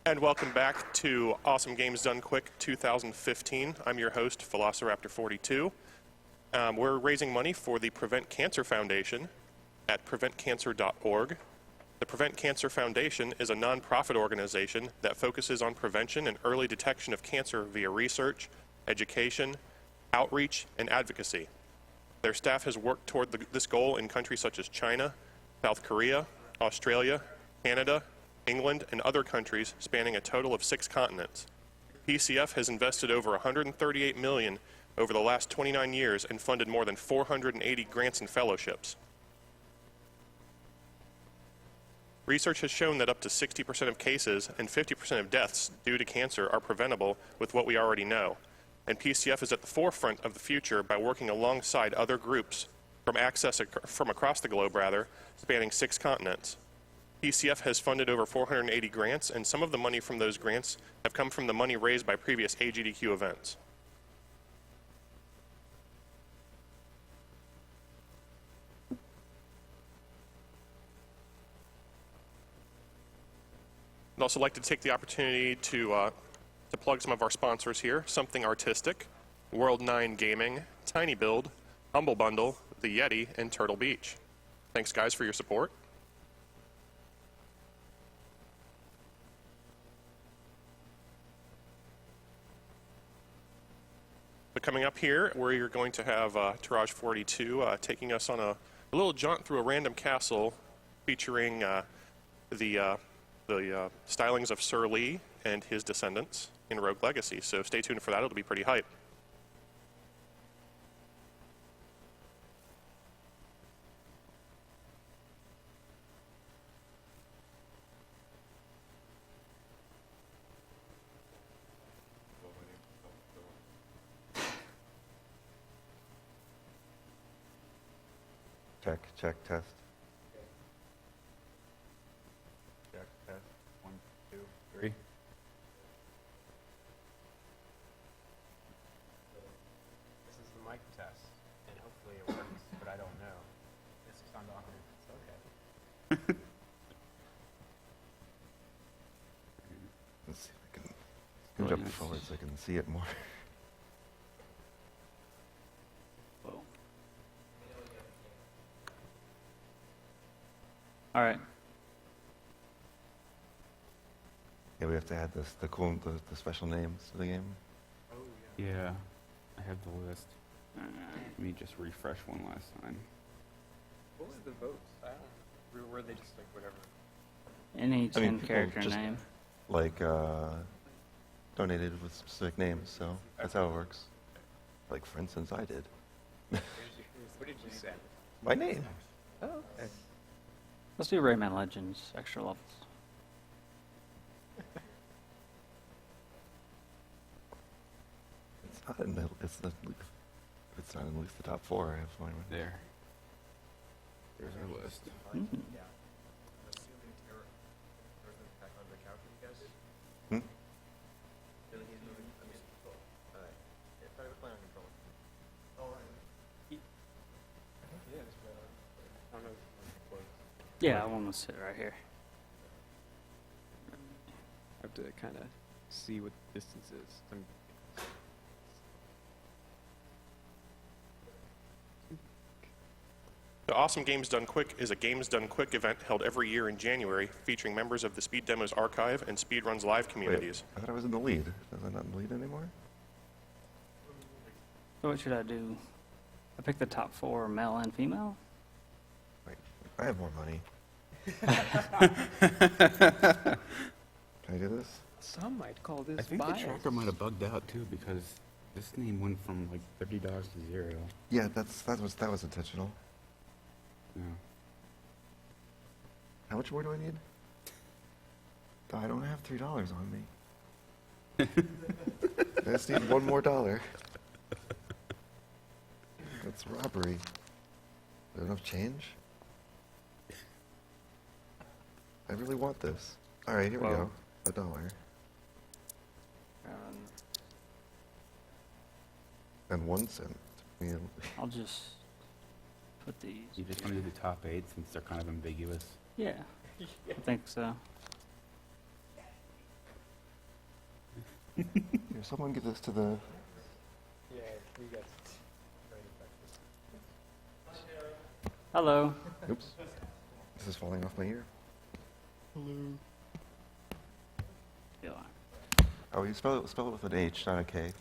And welcome back to Awesome Games Done Quick 2015. I'm your host, Velociraptor42. We're raising money for the Prevent Cancer Foundation at preventcancer.org. The Prevent Cancer Foundation is a nonprofit organization that focuses on prevention and early detection of cancer via research, education, outreach, and advocacy. Their staff has worked toward this goal in countries such as China, South Korea, Australia, Canada, England, and other countries spanning a total of 6 continents. PCF has invested over $138 million over the last 29 years and funded more than 480 grants and fellowships. Research has shown that up to 60% of cases and 50% of deaths due to cancer are preventable with what we already know. And PCF is at the forefront of the future by working alongside other groups from across the globe, spanning 6 continents. PCF has funded over 480 grants, and some of the money from those grants have come from the money raised by previous AGDQ events. I'd also like to take the opportunity to plug some of our sponsors here: Something Artistic, World 9 Gaming, Tiny Build, Humble Bundle, The Yeti, and Turtle Beach. Thanks, guys, for your support. But coming up here, we're going to have Tterraj42 taking us on a little jaunt through a random castle featuring the stylings of Sir Lee and his descendants in Rogue Legacy. So stay tuned for that. It'll be pretty hype. Check, test. Check, test. 1, 2, 3. This is the mic test, and hopefully it works, but I don't know. This sounds awkward. It's okay. Let's see if I can jump forward so I can see it more. All right. Yeah, we have to add the special names to the game. Oh, Yeah, I have the list. Let me just refresh one last time. What was the votes? I don't. Were they just like whatever? Any 10 people character just, name. Like, donated with specific names, so that's how it works. Like, for instance, I did. What did you say? My name. Oh, okay. Let's do Rayman Legends, extra levels. It's not in at least the top 4. I have fun with. There. There's our list. Mm-hmm. Assuming Tterraj goes back on the couch with you guys. Hmm? Then he's moving. I mean, yeah, try to play on control. Oh, right. Yeah, just play on. I don't know if you want to close. Yeah, I want to sit right here. I have to kind of see what the distance is. The Awesome Games Done Quick is a Games Done Quick event held every year in January, featuring members of the Speed Demos Archive and Speedrun's live communities. Wait, I thought I was in the lead. Was I not in the lead anymore? So what should I do? I pick the top 4, male and female? Wait, I have more money. Can I do this? Some might call this I think bias. the tracker might have bugged out too because this name went from like $30 to 0. Yeah, that was intentional. Yeah. How much more do I need? I don't have $3 on me. I just need $1 more. That's robbery. Is there enough change? I really want this. All right, here we go. $1. And 1 cent. I'll just put these. You just want to do the top 8 since they're kind of ambiguous. Yeah, I think so. Here, someone give this to the... Yeah, we got. Hello. Oops. This is falling off my ear. Yeah. Oh, you spell it with an H, not a K.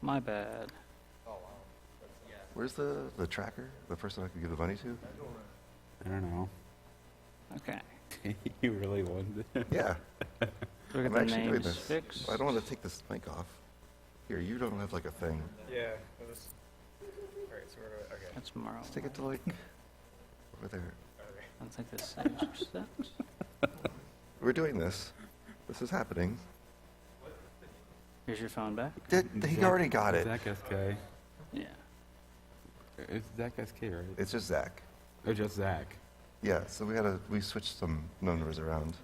My bad. Where's the tracker? The person I could give the money to? I don't know. Okay. You really wanted it? Yeah. Look at I'm the actually doing names this. fixed. I don't want to take this mic off. Here, you don't have like a thing. Yeah. It was. All right. So we're okay. That's Morrow. Let's take it to like over there. I don't think this saves steps. We're doing this. This is happening. Here's your phone back. He already got it. Zach SK. Yeah. It's Zach SK, right? It's just Zach. Or just Zach? Yeah, so we switched some numbers around.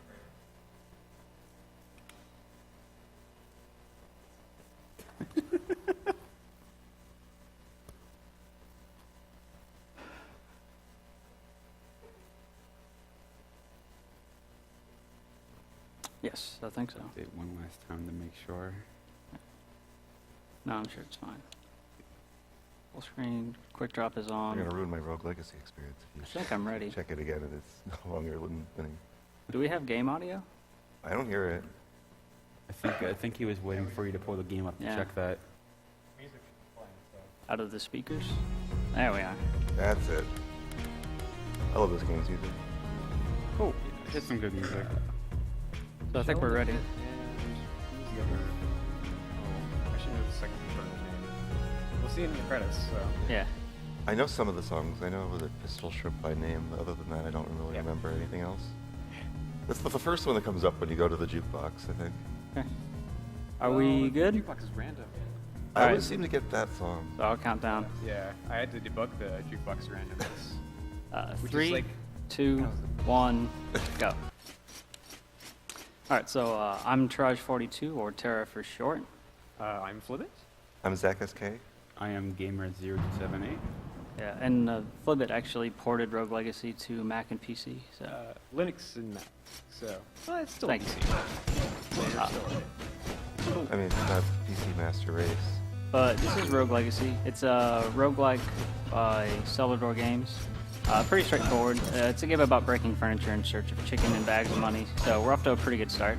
Yes, I think so. Update one last time to make sure. No, I'm sure it's fine. Full screen, quick drop is on. You're gonna ruin my Rogue Legacy experience I if you think I'm ready. check it again and it's no longer winning. Do we have game audio? I don't hear it. I think he was waiting for you to pull the game up to Yeah. check that. Out of the speakers? There we are. That's it. I love this game's music. Cool. Hit some good music. So I think we're ready. And who's the other? Oh, I should know the second person's name. We'll see it in the credits. So. Yeah. I know some of the songs. I know the Pistol Shrimp by name. Other than that, I don't really Yep. remember anything else. That's the first one that comes up when you go to the jukebox, I think. Okay. Are we good? Jukebox is random. I Alright. always seem to get that song. So I'll count down. Yeah, I had to debug the jukebox randomness. Which is 3, like- 2, 1, go. All right, so I'm Tterraj42, or Terra for short. I'm Flibbit. I'm Zach SK. I am Gamer078. Yeah, and Flibbit actually ported Rogue Legacy to Mac and PC. So Linux and Mac. So, well, it's still Thank PC. I mean, it's not PC Master Race. but this is Rogue Legacy. It's a roguelike by Celador Games. Pretty straightforward. It's a game about breaking furniture in search of chicken and bags of money. So we're off to a pretty good start.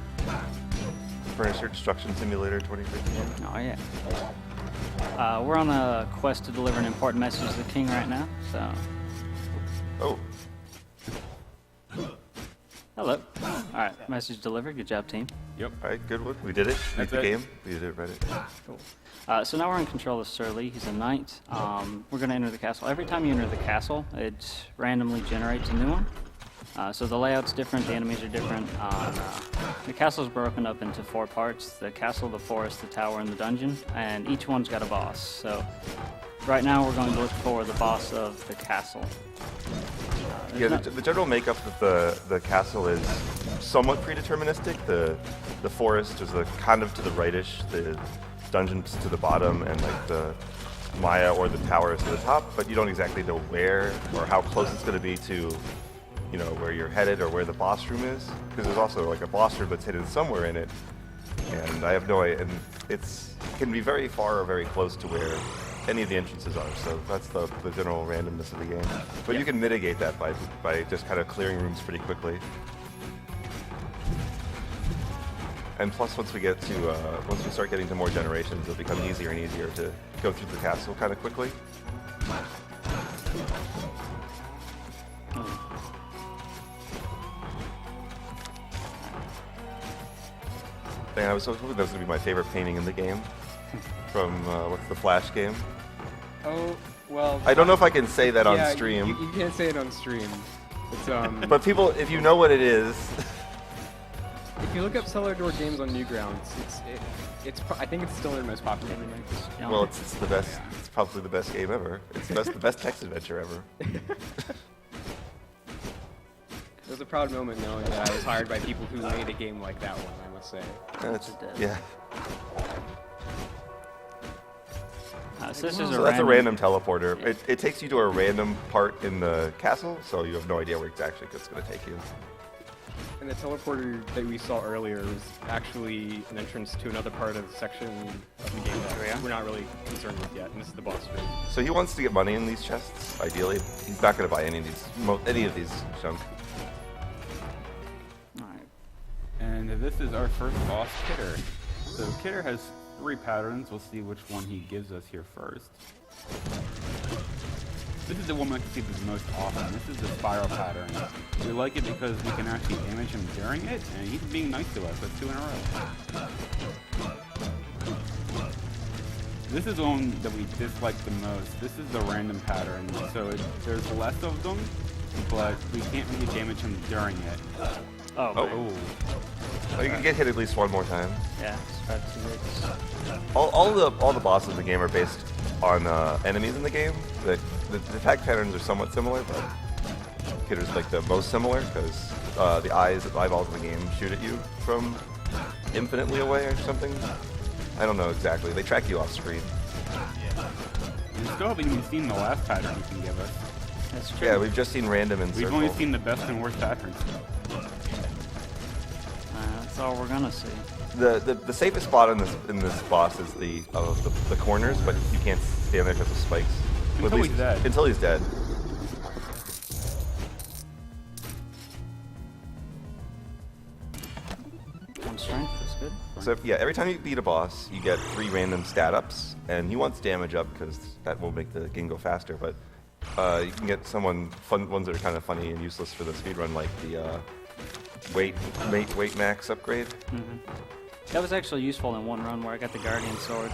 Furniture Destruction Simulator 2015. Oh yeah. We're on a quest to deliver an important message to the king right now. So Oh, hello. All right, message delivered. Good job, team. Yep. all right, good one. We did it. Beat That's the it. game. We did it, read it. Cool. So now we're in control of Sir Lee. He's a knight. We're going to enter the castle. Every time you enter the castle, it randomly generates a new one. So the layout's different, the enemies are different. The castle's broken up into 4 parts: the castle, the forest, the tower, and the dungeon. And each one's got a boss. So right now we're going to look for the boss of the castle. Yeah, the general makeup of the castle is somewhat predeterministic. The forest is kind of to the rightish, the dungeons to the bottom, and like the Maya or the tower is to the top. But you don't exactly know where or how close it's going to be to, you know, where you're headed or where the boss room is. Because there's also like a boss room that's hidden somewhere in it, and I have no idea. And it can be very far or very close to where any of the entrances are. So that's the general randomness of the game. But you can mitigate that by just kind of clearing rooms pretty quickly. And plus, once we start getting to more generations, it'll become easier and easier to go through the castle kind of quickly. Man, I was hoping that was going to be my favorite painting in the game. From, what's the Flash game? Oh, well. I don't know if I can say that on yeah, stream. You can't say it on stream. It's, But people, if you know what it is, if you look up Celador Games on Newgrounds, I think it's still their most popular. well, it's the best. It's probably the best game ever. It's the best text adventure ever. It was a proud moment knowing that I was hired by people who made a game like that one, I must say. Yeah. So this is So that's a random teleporter. It takes you to a random part in the castle, so you have no idea where exactly it's going to take you. And the teleporter that we saw earlier was actually an entrance to another part of the section of the game that we're not really concerned with yet, and this is the boss room. So he wants to get money in these chests, ideally. He's not going to buy any of these junk. Alright. And this is our first boss, Kitter. So Kitter has 3 patterns. We'll see which one he gives us here first. This is the one we like to see the most often. This is the spiral pattern. We like it because we can actually damage him during it, and he's being nice to us. That's 2 in a row. This is the one that we dislike the most. This is the random pattern. So there's less of them, but we can't really damage him during it. Oh, Oh. man. You can get hit at least one more time. Yeah, start to hits. All the bosses in the game are based on enemies in the game. The attack patterns are somewhat similar, but Kitter's like the most similar because the eyeballs in the game shoot at you from infinitely away or something. I don't know exactly. They track you off screen. We still haven't even seen the last pattern you can give us. That's true. Yeah, we've just seen random and We've circle. only seen the best and worst patterns. That's all we're gonna see. The safest spot in this boss is the corners, but you can't stand there because of spikes. Until he's dead. Until he's dead. One strength, that's good. So yeah, every time you beat a boss, you get 3 random stat ups, and he wants damage up because that will make the game go faster. But you can get ones that are kind of funny and useless for the speedrun, like the weight max upgrade. That was actually useful in one run where I got the Guardian Sword.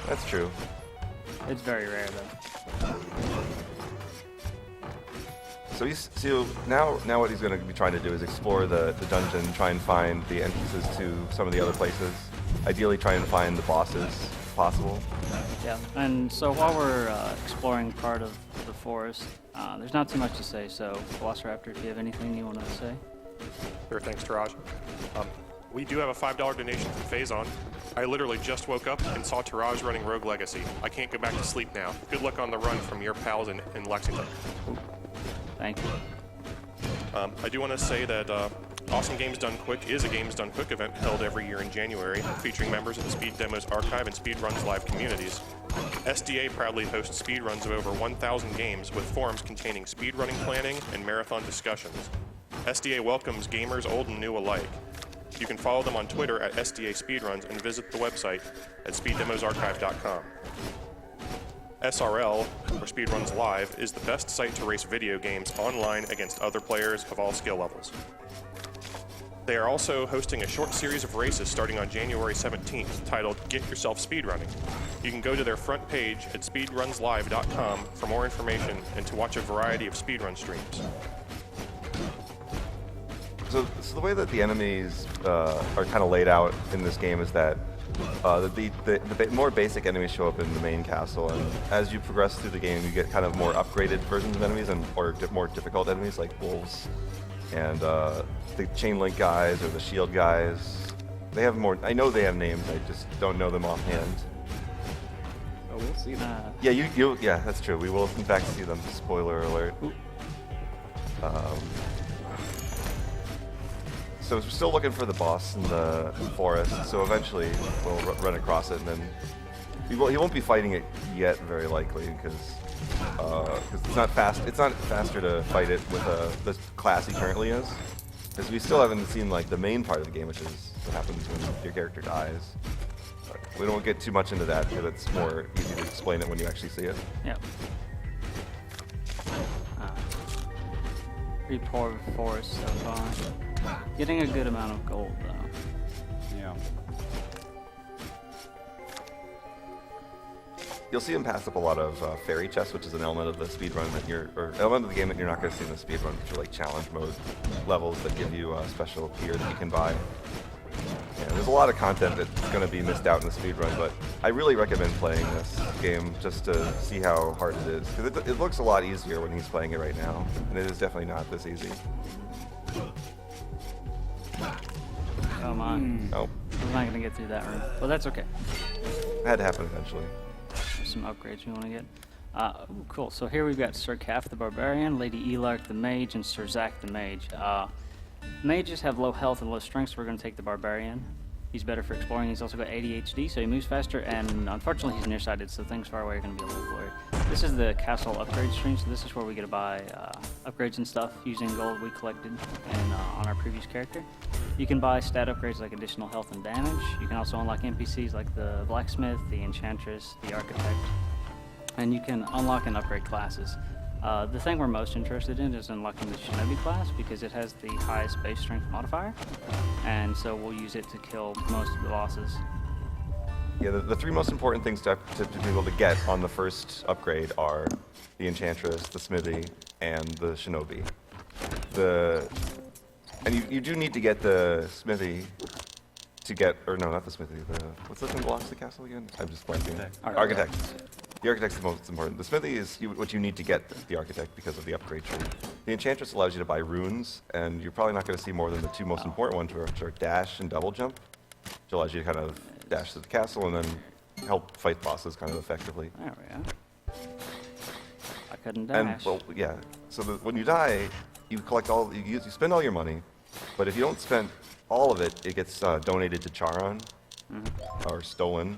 That's true. It's very rare though. So now what he's going to be trying to do is explore the dungeon, try and find the entrances to some of the other places. Ideally, try and find the bosses if possible. Yeah, and so while we're exploring part of the forest, there's not too much to say. So, Velociraptor, do you have anything you want to say? Sure, thanks, Tterraj. We do have a $5 donation from Phazon. I literally just woke up and saw Tterraj running Rogue Legacy. I can't go back to sleep now. Good luck on the run from your pals in Lexington. Thank you. I do want to say that Awesome Games Done Quick is a Games Done Quick event held every year in January, featuring members of the Speed Demos Archive and Speedrun's live communities. SDA proudly hosts speedruns of over 1,000 games with forums containing speedrunning planning and marathon discussions. SDA welcomes gamers old and new alike. You can follow them on Twitter at SDA Speedruns and visit the website at speeddemosarchive.com. SRL, or Speedruns Live, is the best site to race video games online against other players of all skill levels. They are also hosting a short series of races starting on January 17th titled Get Yourself Speedrunning. You can go to their front page at speedrunslive.com for more information and to watch a variety of speedrun streams. So the way that the enemies are kind of laid out in this game is that the more basic enemies show up in the main castle, and as you progress through the game, you get kind of more upgraded versions of enemies or more difficult enemies like wolves and the chain link guys or the shield guys. They have more. I know they have names. I just don't know them offhand. Oh, we'll see that. Yeah, yeah, that's true. We will in fact see them. Spoiler alert. So we're still looking for the boss in the forest, so eventually we'll run across it, and then he won't be fighting it yet, very likely, because it's not fast. It's not faster to fight it with the class he currently is, because we still haven't seen like the main part of the game, which is what happens when your character dies. But we don't get too much into that because it's more easy to explain it when you actually see it. Yep. Pretty poor forest so far. Getting a good amount of gold though. Yeah. You'll see him pass up a lot of fairy chests, which is an element of the speedrun or element of the game that you're not going to see in the speedrun, which are like challenge mode levels that give you special gear that you can buy. Yeah, there's a lot of content that's going to be missed out in the speedrun, but I really recommend playing this game just to see how hard it is, because it looks a lot easier when he's playing it right now, and it is definitely not this easy. Come on. Nope. I'm not gonna get through that room. Well, that's okay. It had to happen eventually. There's some upgrades we want to get. Ooh, cool. So here we've got Sir Caff the Barbarian, Lady Elark the Mage, and Sir Zack the Mage. Mages have low health and low strength, so we're going to take the Barbarian. He's better for exploring. He's also got ADHD, so he moves faster, and unfortunately he's nearsighted, so things far away are going to be a little blurry. This is the castle upgrade stream, so this is where we get to buy upgrades and stuff using gold we collected on our previous character. You can buy stat upgrades like additional health and damage. You can also unlock NPCs like the Blacksmith, the Enchantress, the Architect, and you can unlock and upgrade classes. The thing we're most interested in is unlocking the Shinobi class because it has the highest base strength modifier, and so we'll use it to kill most of the bosses. Yeah, the three most important things to be able to get on the first upgrade are the Enchantress, the Smithy, and the Shinobi. And you do need to get the Smithy to get, or no, not the Smithy, what's the thing that blocks the castle again? I'm just blanking. Architect. The Architect's the most important. The Smithy is what you need to get the Architect because of the upgrade tree. The Enchantress allows you to buy runes, and you're probably not going to see more than the two most important ones, which are dash and double jump, which allows you to kind of dash to the castle and then help fight bosses kind of effectively. There we go. I couldn't dash. And, well, yeah. So when you die, you collect you spend all your money, but if you don't spend all of it, it gets donated to Charon, or stolen.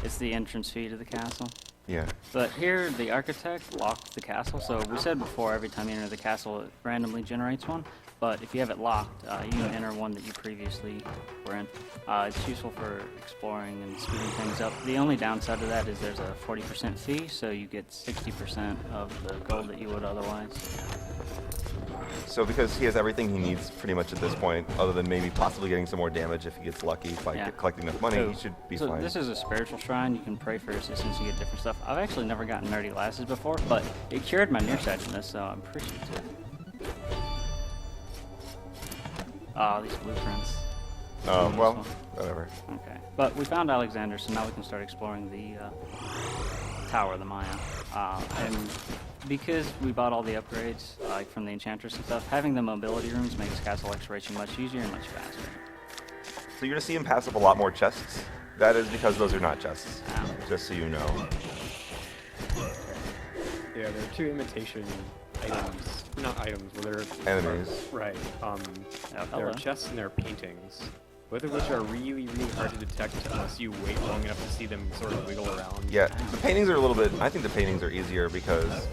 It's the entrance fee to the castle. Yeah. But here, the Architect locked the castle, so we said before, every time you enter the castle, it randomly generates one. But if you have it locked, you can enter one that you previously were in. It's useful for exploring and speeding things up. The only downside to that is there's a 40% fee, so you get 60% of the gold that you would otherwise. So because he has everything he needs pretty much at this point, other than maybe possibly getting some more damage if he gets lucky by collecting enough money, he should be fine. This is a spiritual shrine. You can pray for assistance and get different stuff. I've actually never gotten nerdy glasses before, but it cured my nearsightedness, so I'm appreciative. Ah, these blueprints. Oh, well, whatever. Okay. But we found Alexander, so now we can start exploring the Tower of the Maya. And because we bought all the upgrades, like from the Enchantress and stuff, having the mobility rooms makes castle exploration much easier and much faster. So you're going to see him pass up a lot more chests. That is because those are not chests, Ow. just so you know. Yeah, there are two imitation items. Not items, but they're... Enemies. Right. There hello. are chests and there are paintings, both of which are really, really hard to detect unless you wait long enough to see them sort of wiggle around. Yeah, the paintings are a little bit... I think the paintings are easier because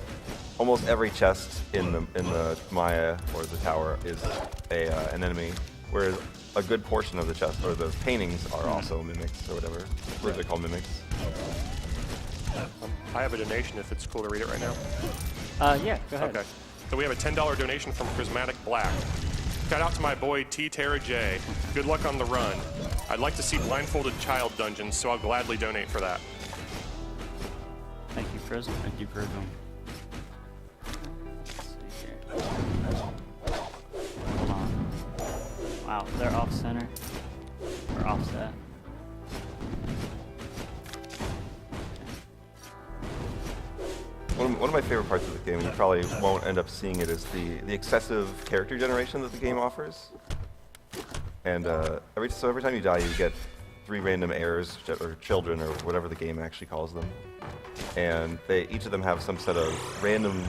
almost every chest in the Maya or the tower is an enemy, whereas a good portion of the chest or the paintings are also mimics or whatever. What are they called, mimics? I have a donation if it's cool to read it right now. Yeah, go ahead. Okay. So we have a $10 donation from Prismatic Black. Shout out to my boy Tterraj42. Good luck on the run. I'd like to see blindfolded child dungeons, so I'll gladly donate for that. Thank you, Prism. Thank you, Prism. Let's see here. Hold on. Wow, they're off center. Or offset. One of my favorite parts of the game, and you probably won't end up seeing it, is the excessive character generation that the game offers. And every time you die, you get 3 random heirs, or children, or whatever the game actually calls them. And each of them have some set of random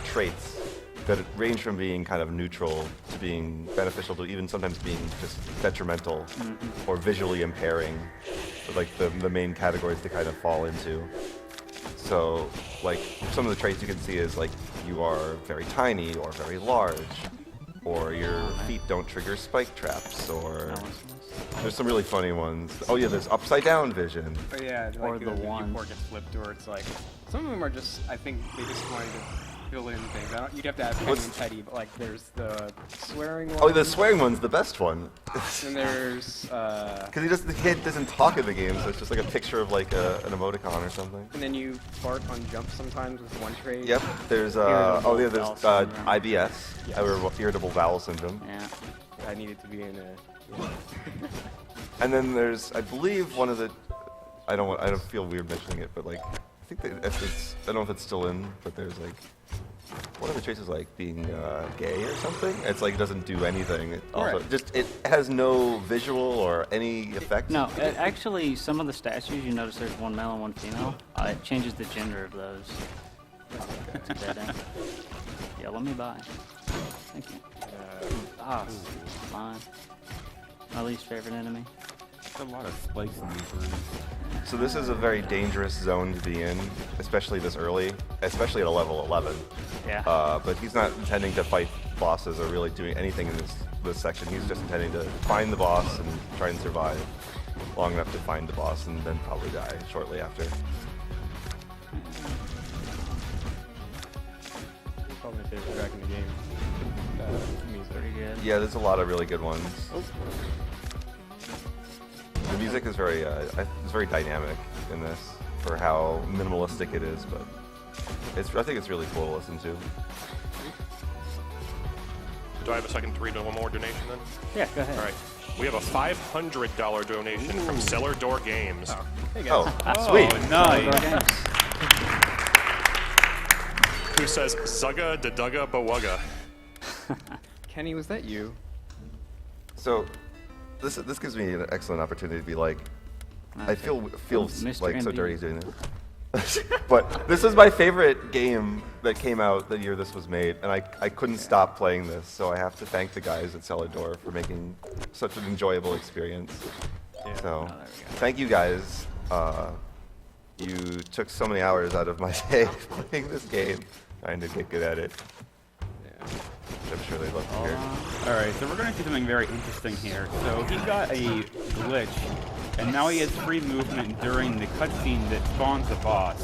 traits that range from being kind of neutral to being beneficial to even sometimes being just detrimental or visually impairing, like the main categories to kind of fall into. So, like, some of the traits you can see is, like, you are very tiny or very large, or your feet don't trigger spike traps, or there's some really funny ones. Oh yeah, there's upside down vision. Oh yeah, like Or the one. viewport gets flipped, or it's like, some of them are just, I think they just wanted to fill in things. You'd have to add Penny and Teddy, but like there's the swearing one. Oh, the swearing one's the best one. And there's, Because the kid doesn't talk in the game, so it's just like a picture of like an emoticon or something. and then you bark on jump sometimes with one trait. Yep, there's Irritable bowel syndrome. IBS, Yes. irritable bowel syndrome. Yeah. I needed to be in a, yeah. And then there's, I believe, one of the, I don't feel weird mentioning it, but like, I think that I don't know if it's still in, but there's like, one of the traits is like being gay or something. It's like it doesn't do anything. It also it has no visual or any effect. No, actually, some of the statues, you notice there's one male and one female. It changes the gender of those. It's a dead end. Yeah, let me buy. Thank you. Ah, fine. My least favorite enemy. There's a lot of spikes in these rooms. So this is a very dangerous zone to be in, especially this early, especially at a level 11. Yeah. But he's not intending to fight bosses or really doing anything in this section. He's just intending to find the boss and try and survive long enough to find the boss and then probably die shortly after. Probably my favorite track in the game. Music. Pretty good. Yeah, there's a lot of really good ones. Oh. The music is very dynamic in this for how minimalistic it is, but I think it's really cool to listen to. Do I have a second to read one more donation then? Yeah, go ahead. All right. We have a $500 donation from Cellar Door Games. Hey guys. Oh, sweet. Nice. Who says Zugga da Dugga Bawugga. Kenny, was that you? So this gives me an excellent opportunity to be like, I feel Mr. like so MB. dirty doing this. But this is my favorite game that came out the year this was made, and I couldn't stop playing this, so I have to thank the guys at Cellar Door for making such an enjoyable experience. Yeah. So, there we go. thank you guys. You took so many hours out of my day playing this game, trying to get good at it. Yeah. I'm sure they'd love to hear. Alright, so we're going to do something very interesting here. So he got a glitch, and now he has free movement during the cutscene that spawns the boss.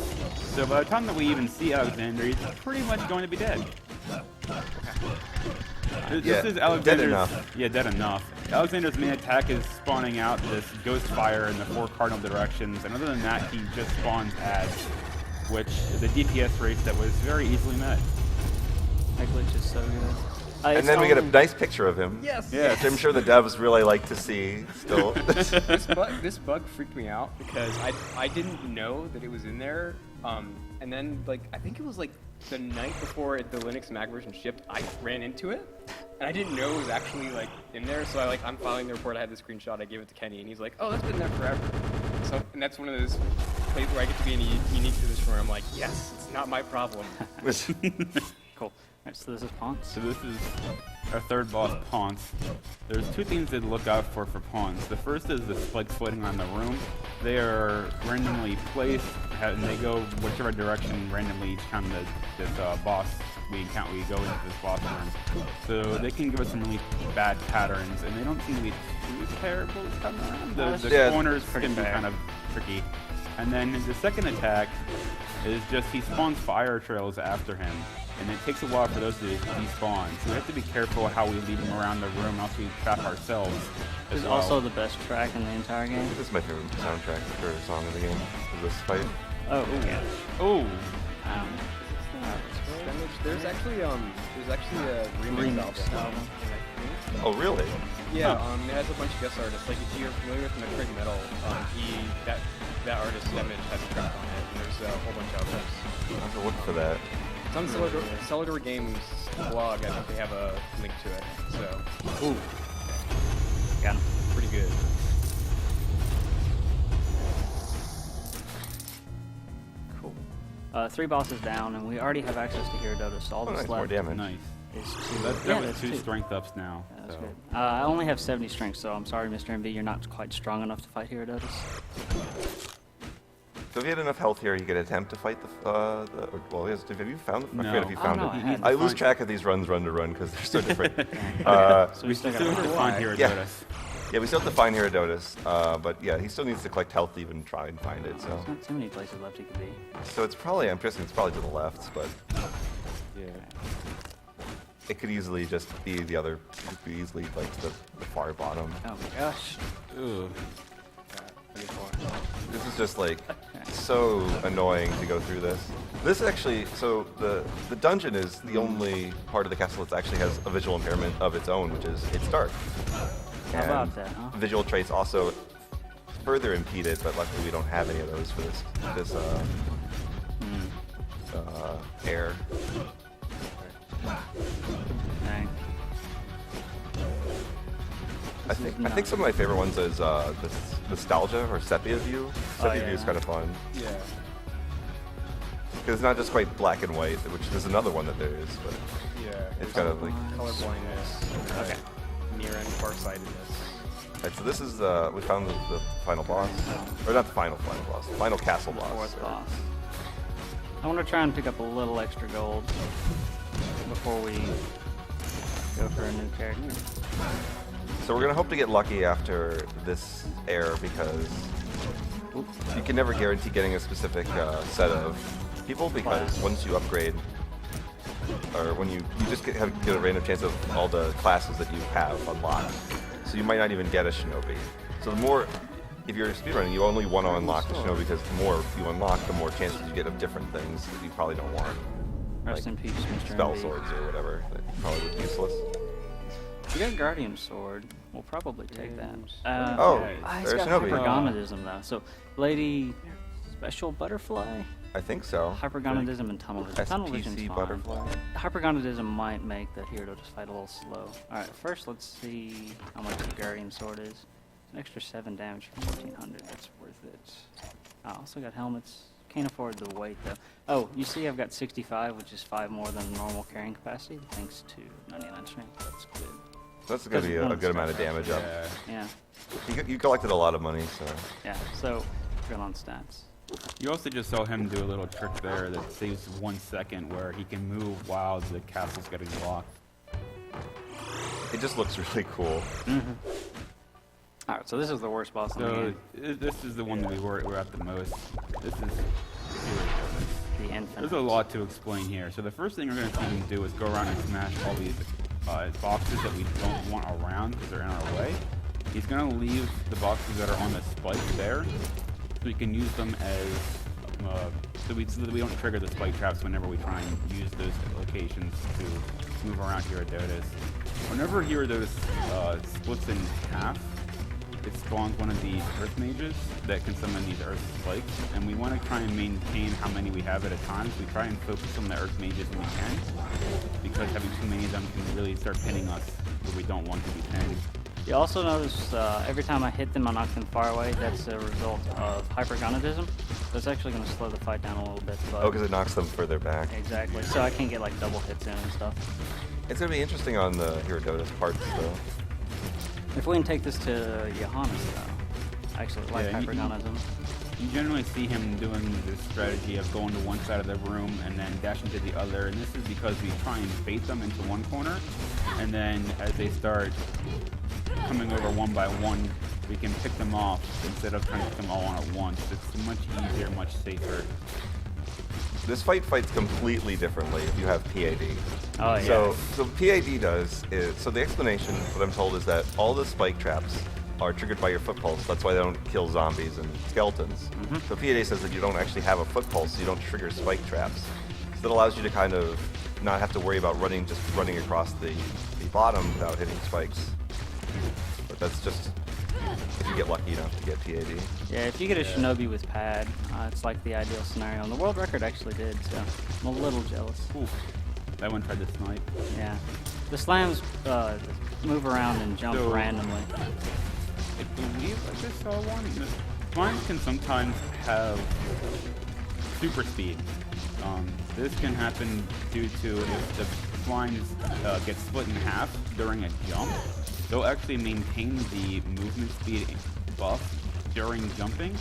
So by the time that we even see Alexander, he's pretty much going to be dead. This Yeah, is dead Alexander's, enough. Yeah, dead enough. Alexander's main attack is spawning out this ghost fire in the 4 cardinal directions, and other than that, he just spawns ads, which is a DPS rate that was very easily met. That glitch is so good. And then we get a nice picture of him. Yes. Yes. Which I'm sure the devs really like to see still. This bug freaked me out because I didn't know that it was in there. And then I think it was the night before the Linux Mac version shipped, I ran into it, and I didn't know it was actually in there. So I'm filing the report. I had the screenshot. I gave it to Kenny, and he's like, "Oh, that's been there forever." So and that's one of those places where I get to be in a unique position where I'm like, "Yes, it's not my problem." Cool. Alright, so this is Ponce. So this is our third boss, Ponce. There's 2 things to look out for Ponce. The first is the spikes floating around the room. They are randomly placed, and they go whichever direction randomly each time this boss we go into this boss room. So they can give us some really bad patterns, and they don't seem to be too terrible this time around. The Yeah, corners pretty can be fair. kind of tricky. And then the second attack is just he spawns fire trails after him, and it takes a while for those to despawn. So we have to be careful how we leave them around the room, else we trap ourselves. This is also the best track in the entire game. This is my favorite soundtrack or song of the game. Is this fight? Oh, yeah. Oh, There's actually a remix album. Oh, really? Yeah, it has a bunch of guest artists. Like if you're familiar with Metric Metal, that artist Damage has a track on it, and there's a whole bunch of others. I'll have to look for that. It's on Cellar Door Games blog. I think they have a link to it. So, Ooh. Got him. pretty good. Cool. 3 bosses down, and we already have access to Herodotus. All Oh, that's nice, more left damage. nice. is So 2. that's Yeah, definitely that's 2 2. strength ups now. Yeah, that's so. good. I only have 70 strength, so I'm sorry, Mr. MB, you're not quite strong enough to fight Herodotus. So if you had enough health here, you could attempt to fight have you found the? I No. forget if you found no, it. I haven't. I lose track of these runs run to run because they're so different. So we We still still have got to find Herodotus. Yeah, we still have to find Herodotus, but yeah, he still needs to collect health to even try and find it. So, There's not too many places left he could be. so it's probably I'm guessing it's probably to the left, but Yeah. it could easily just be the other. It could be easily like the far bottom. Oh my gosh. Ugh. This is just like so annoying to go through this. This actually, so the dungeon is the only part of the castle that actually has a visual impairment of its own, which is it's dark. How And about that, huh? visual traits also further impede it, but luckily we don't have any of those for this air. Dang. I think some of my favorite ones is this nostalgia or sepia view. Sepia view is yeah. kind of fun. Yeah. Because it's not just quite black and white, which there's another one that there is, but Yeah. it's kind of like... color blindness. Okay. Near-end farsightedness. Alright, so this is, we found the final boss. Or not the final boss, the final castle boss. Fourth boss. I want to try and pick up a little extra gold before we go for a new character. So we're going to hope to get lucky after this air because you can never guarantee getting a specific set of people because once you upgrade, or when you just get a random chance of all the classes that you have unlocked. So you might not even get a shinobi. So the more, if you're speedrunning, you only want to unlock the shinobi because the more you unlock, the more chances you get of different things that you probably don't want. Rest in peace, Mr. Spell MB. swords or whatever that probably would be useless. We got a Guardian Sword. We'll probably take that. Oh, It's there's got shinobi. Hypergonadism though. So, Lady Special Butterfly, I think so. Hypergonadism, and Tunnel Vision. Tunnel Vision's SPC fine. Butterfly. Hypergonadism might make the hero just fight a little slow. Alright, first let's see how much the Guardian Sword is. An extra 7 damage for 1400. That's worth it. I also got helmets. Can't afford the weight though. Oh, you see I've got 65, which is 5 more than normal carrying capacity, thanks to 99 strength. That's good. That's going to be a good amount of damage up. Yeah, You collected a lot of money, so... yeah. So, good on stats. You also just saw him do a little trick there that saves 1 second where he can move while the castle's getting locked. It just looks really cool. Alright, so this is the worst boss in the So game. this is the one that we're at the most. This is The Infinite. there's a lot to explain here. So the first thing we're going to see him do is go around and smash all these boxes that we don't want around because they're in our way. He's going to leave the boxes that are on the spikes there, so we can use them as so that we don't trigger the spike traps whenever we try and use those locations to move around Herodotus. Whenever Herodotus splits in half, it spawns one of these Earth Mages that can summon these Earth Spikes, and we want to try and maintain how many we have at a time, so we try and focus on the Earth Mages when we can, because having too many of them can really start pinning us where we don't want to be pinned. You also notice every time I hit them, I knock them far away. That's a result of Hypergonadism. So it's actually going to slow the fight down a little bit. But Oh, because it knocks them further back. exactly. So I can get like double hits in and stuff. It's going to be interesting on the Herodotus parts, though. If we can take this to Johannes, though, I actually like Yeah, Hypergonadism. You generally see him doing this strategy of going to one side of the room and then dashing to the other, and this is because we try and bait them into one corner, and then as they start coming over one by one, we can pick them off instead of trying to pick them all on at once. It's much easier, much safer. This fight fights completely differently if you have PAD. Oh, yeah. So PAD does is, so the explanation, what I'm told, is that all the spike traps are triggered by your foot pulse. That's why they don't kill zombies and skeletons. So PAD says that you don't actually have a foot pulse, so you don't trigger spike traps. So that allows you to kind of not have to worry about just running across the bottom without hitting spikes. But that's just if you get lucky enough to get PAD. Yeah, if you get a Shinobi with pad, it's like the ideal scenario. And the world record actually did, so I'm a little jealous. Ooh, that one tried to snipe. Yeah. The slams move around and jump So- randomly. I believe I just saw one. The slimes can sometimes have super speed. This can happen due to if the slimes get split in half during a jump, they'll actually maintain the movement speed buff during jumping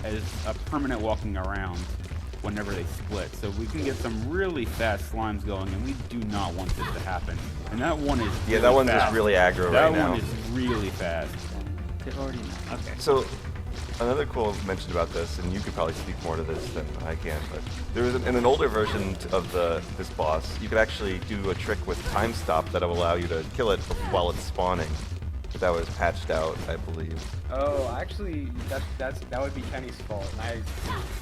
as a permanent walking around whenever they split. So we can get some really fast slimes going, and we do not want this to happen. And that one is Yeah, really that one's fast. just really aggro That right now. one is really fast. They already know. Okay. So, another cool mention about this, and you could probably speak more to this than I can, but there was in an older version of this boss, you could actually do a trick with time stop that will allow you to kill it while it's spawning. But that was patched out, I believe. Oh, actually, that would be Kenny's fault. And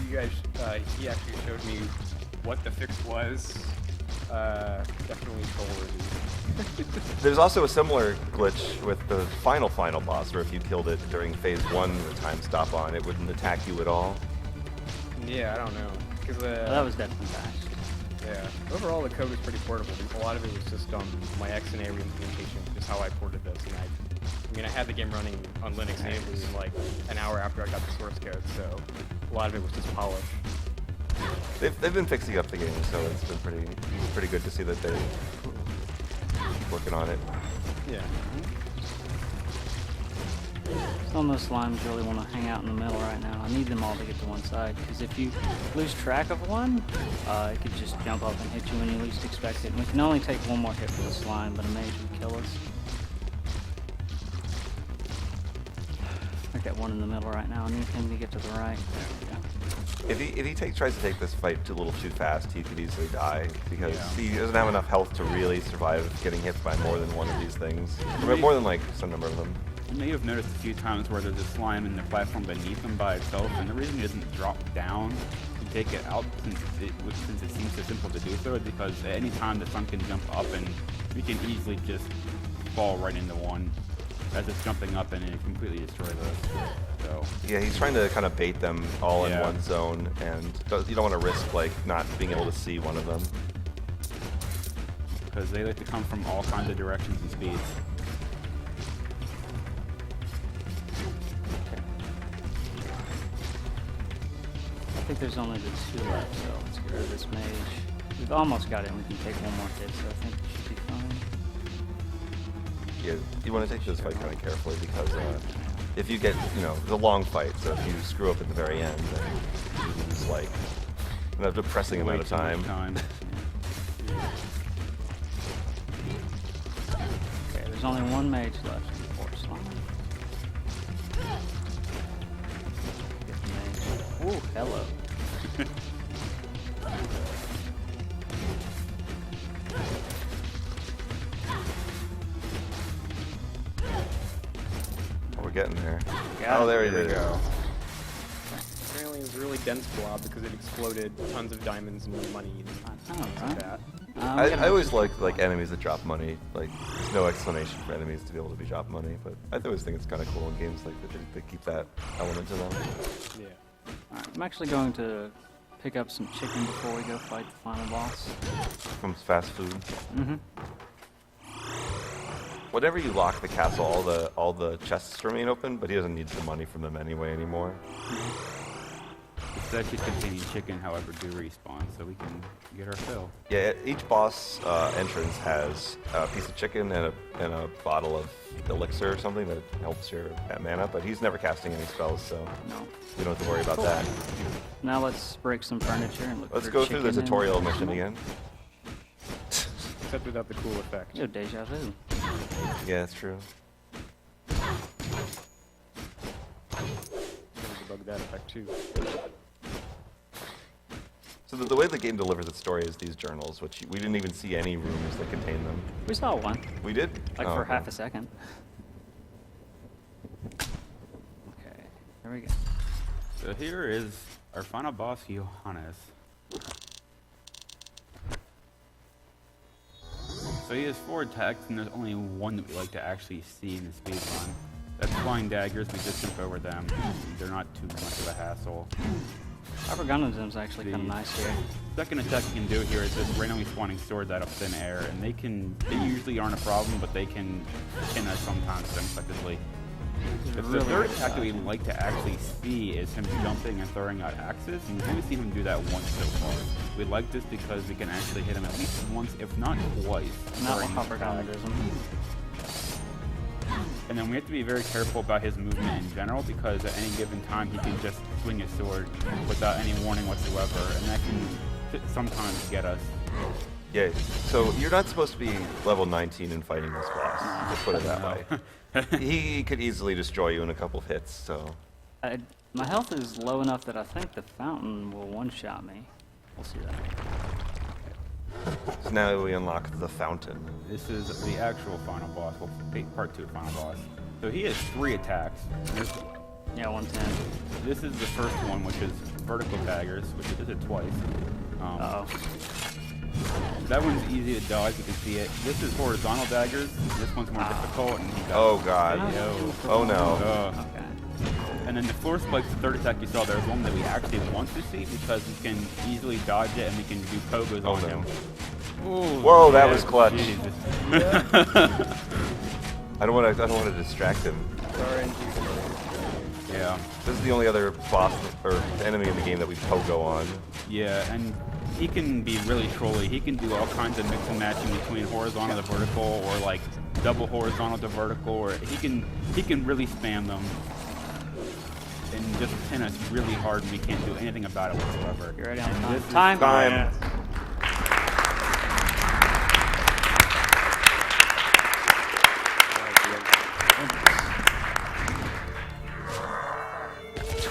he actually showed me what the fix was. Definitely troll-worthy. There's also a similar glitch with the final boss, where if you killed it during phase 1 with time stop on, it wouldn't attack you at all. Yeah, I don't know. Cause, That was definitely patched. yeah. Overall, the code was pretty portable. A lot of it was just my XNA reimplementation, just how I ported this. And I mean, I had the game running on Linux natively in like an hour after I got the source code, so a lot of it was just polish. They've been fixing up the game, so it's been pretty good to see that they're working on it. Yeah. Some of those slimes really want to hang out in the middle right now. I need them all to get to one side, because if you lose track of one, it could just jump up and hit you when you least expect it. And we can only take one more hit for the slime, but a mage would kill us. I got one in the middle right now. I need him to get to the right. There we go. If he tries to take this fight a little too fast, he could easily die because he doesn't have enough health to really survive getting hit by more than one of these things. Or more than like some number of them. You may have noticed a few times where there's a slime in the platform beneath him by itself, and the reason it doesn't drop down to take it out, since it seems so simple to do so, is because at any time the slime can jump up and we can easily just fall right into one as it's jumping up and it completely destroys us. So yeah, he's trying to kind of bait them all in one zone, and you don't want to risk like not being able to see one of them because they like to come from all kinds of directions and speeds. I think there's only the 2 left, so let's get rid of this mage. We've almost got it, and we can take one more hit, so I think we should be fine. Yeah, you want to take this fight kind of carefully because if you get, it's a long fight, so if you screw up at the very end, then you lose like a depressing amount of time. Okay, there's only one mage left. Poor slime. Get the mage. Ooh, hello. We're getting there. Got it. There There we it is. go. Apparently it was a really dense blob because it exploded tons of diamonds and money and things like that. I always like enemies that drop money. Like, there's no explanation for enemies to be able to be drop money, but I always think it's kind of cool in games like that they keep that element to them. Yeah. Alright, I'm actually going to pick up some chicken before we go fight the final boss. From fast food. Mm-hmm. Whenever you lock the castle, all the chests remain open, but he doesn't need the money from them anyway anymore. The statues containing chicken, however, do respawn, so we can get our fill. Yeah, each boss entrance has a piece of chicken and a bottle of elixir or something that helps your mana, but he's never casting any spells, so No. you don't have to worry about that. Now let's break some furniture and look Let's for go through the chicken tutorial and- mission again. Except without the cool effect. Yo, deja vu. Yeah, that's true. Debug that effect too. So the way the game delivers its story is these journals, which we didn't even see any rooms that contain them. We saw one, We did? like Oh, for okay. half a second. Okay, there we go. So here is our final boss, Johannes. So he has 4 attacks, and there's only one that we like to actually see in the speedrun. That's flying daggers. We just jump over them. They're not too much of a hassle. Arbagonazim's actually kind of nice here. Second attack you can do here is just randomly spawning swords out of thin air, and they usually aren't a problem, but they can pin us sometimes unexpectedly. The third attack that we like to actually see is him jumping and throwing out axes, and we've only seen him do that once so far. We like this because we can actually hit him at least once, if not twice. Not during with this attack. Arbagonazim. And then we have to be very careful about his movement in general, because at any given time he can just swing his sword without any warning whatsoever, and that can sometimes get us. Yeah, so you're not supposed to be level 19 in fighting this boss. Let's put it that way. He could easily destroy you in a couple of hits, so... My health is low enough that I think the fountain will one-shot me. We'll see that. So now we unlock the fountain. This is the actual final boss, well, part 2 final boss. So he has 3 attacks. Yeah, 110. This is the first one, which is vertical daggers, which he does it twice. Uh-oh. That one's easy to dodge, you can see it. This is horizontal daggers. This one's more difficult, and he got Oh god. Yo. Oh no. Okay. And then the floor spikes, the third attack you saw, there's one that we actually want to see because we can easily dodge it and we can do pogos on no. him. Ooh, Whoa, that yeah, was clutch. Jesus. I don't want to distract him. Sorry, Yeah. This is the only other boss or enemy in the game that we pogo on. Yeah, and he can be really trolly. He can do all kinds of mix and matching between horizontal to vertical, or like double horizontal to vertical, or he can really spam them and just pin us really hard, and we can't do anything about it whatsoever. You ready on time? This is- Time. 27.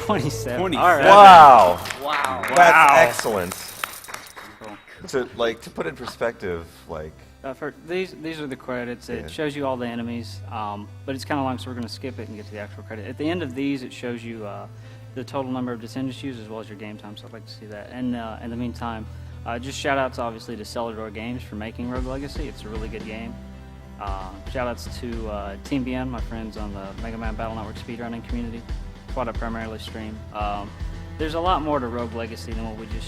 27. All right. Wow, Wow. that's excellent. Cool. To put in perspective, like For these are the credits. It Yeah. shows you all the enemies, but it's kind of long, so we're going to skip it and get to the actual credit. At the end of these, it shows you the total number of descendants used as well as your game time. So I'd like to see that. And in the meantime, just shout outs obviously to Celador Games for making Rogue Legacy. It's a really good game. Shout outs to Team BN, my friends on the Mega Man Battle Network speedrunning community. That's what I primarily stream. There's a lot more to Rogue Legacy than what we just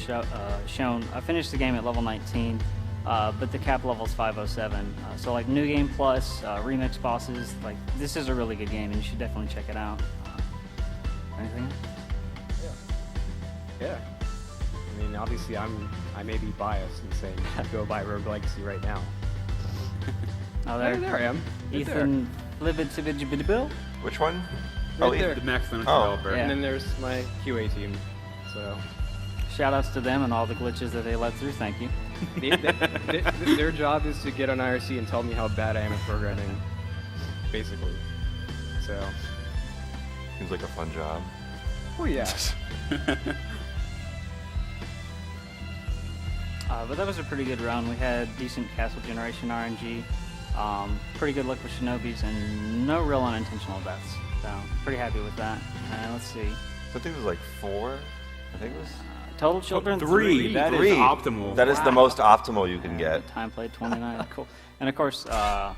shown. I finished the game at level 19, but the cap level is 507. So like New Game Plus, remix bosses, like this is a really good game and you should definitely check it out. Anything? Yeah. I mean, obviously, I may be biased in saying you should go buy Rogue Legacy right now. Oh, There I am. Right there. Ethan Bill. which one? Right Oh, there. The Max Limit Oh. developer. Yeah. And then there's my QA team. So Shout outs to them and all the glitches that they let through. Thank you. their job is to get on IRC and tell me how bad I am at programming, basically. So, Seems like a fun job. oh yeah. But that was a pretty good run. We had decent castle generation RNG, pretty good luck with Shinobis, and no real unintentional deaths. So pretty happy with that. Let's see. So I think it was like 4. I think it was Total children 3. That is 3. optimal. That is the most optimal you can get. Time played 29. Cool. And of course, Oh.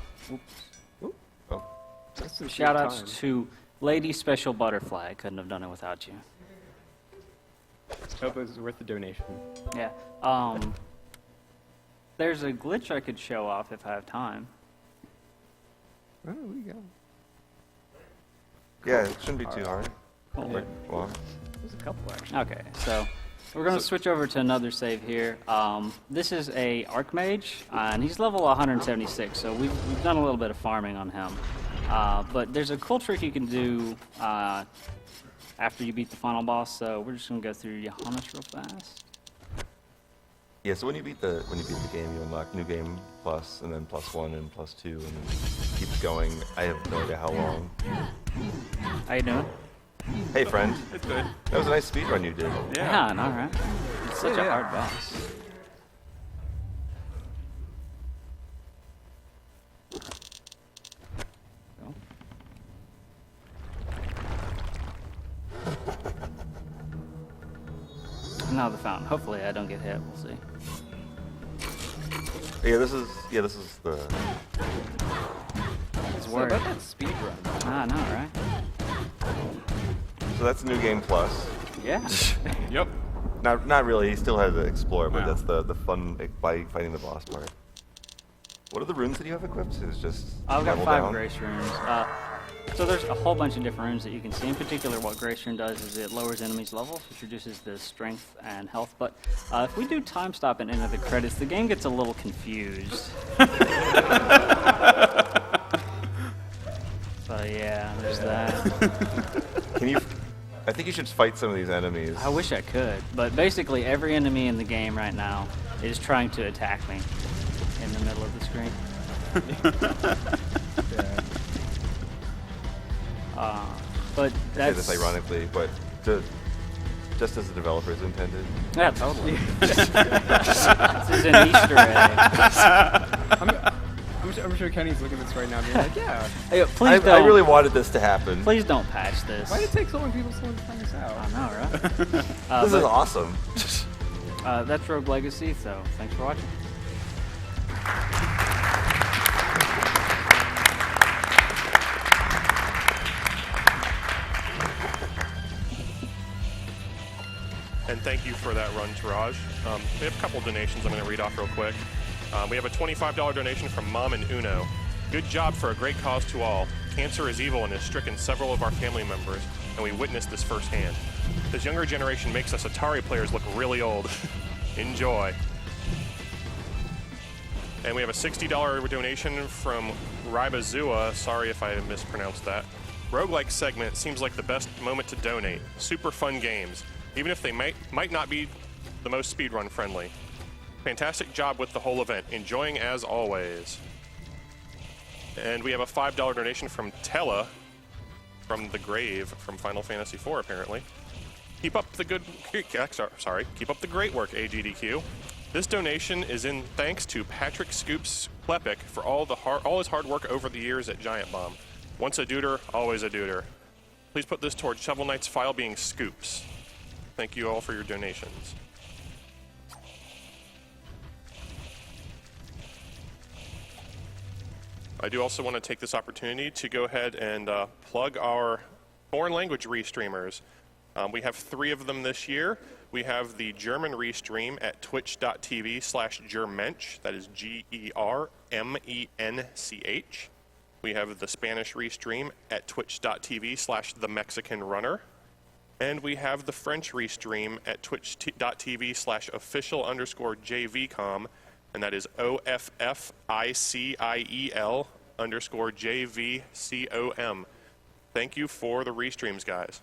That's some shout good outs time. to Lady Special Butterfly. I couldn't have done it without you. Hope it was worth the donation. Yeah. There's a glitch I could show off if I have time. Oh, we go. Yeah, it shouldn't be too hard. Cool. Yeah. Well, There's a couple actually. Okay, so we're going to switch over to another save here. This is a Archmage, and he's level 176, so we've done a little bit of farming on him. But there's a cool trick you can do after you beat the final boss, so we're just going to go through Johannes real fast. yeah. So when you beat the game, you unlock New Game Plus, and then +1 and +2, and then it keeps going. I have no idea how long. How you doing? Hey, friend. It's good. That was a nice speedrun you did. Yeah. I know, right? It's such a Yeah. hard boss. Cool. Now the fountain. Hopefully I don't get hit. We'll see. Yeah, this is the. It's So worried. about that speed run. I know, right? So that's New Game Plus. Yeah. Yep. Not really. He still has to explore, but Wow. that's the fun by fighting the boss part. What are the runes that you have equipped? Is just I've got level 5 down? grace runes. So there's a whole bunch of different runes that you can see. In particular, what grace rune does is it lowers enemies' levels, which reduces the strength and health. But if we do time stop and enter the credits, the game gets a little confused. So yeah, there's that. Can you? I think you should fight some of these enemies. I wish I could, but basically every enemy in the game right now is trying to attack me in the middle of the screen. Yeah. I But say that's this ironically, but just as the developers intended. Yeah, totally. This is an Easter egg. I'm sure Kenny's looking at this right now and being like, yeah. Hey, please I don't. really wanted this to happen. Please don't patch this. Why did it take so long for people to find this out? I know, right? This is awesome. That's Rogue Legacy, so thanks for watching. And thank you for that run, Tterraj. We have a couple donations I'm going to read off real quick. We have a $25 donation from Mom and Uno. Good job for a great cause to all. Cancer is evil and has stricken several of our family members. and we witnessed this firsthand. This younger generation makes us Atari players look really old. Enjoy. And we have a $60 donation from Ribazua. Sorry if I mispronounced that. Roguelike segment seems like the best moment to donate. Super fun games, even if they might not be the most speedrun friendly. Fantastic job with the whole event. Enjoying as always. And we have a $5 donation from Tella, from the grave, from Final Fantasy IV apparently. Keep up the keep up the great work, AGDQ. This donation is in thanks to Patrick Scoops Klepek for all his hard work over the years at Giant Bomb. Once a duder, always a duder. Please put this towards Shovel Knight's file being Scoops. Thank you all for your donations. I do also want to take this opportunity to go ahead and plug our foreign language restreamers. We have 3 of them this year. We have the German restream at twitch.tv/Germensch. That is GERMENCH. We have the Spanish restream at twitch.tv/The Mexican Runner. And we have the French restream at twitch.tv/official_JVCom. And that is OFFICIEL_JVCOM. Thank you for the restreams, guys.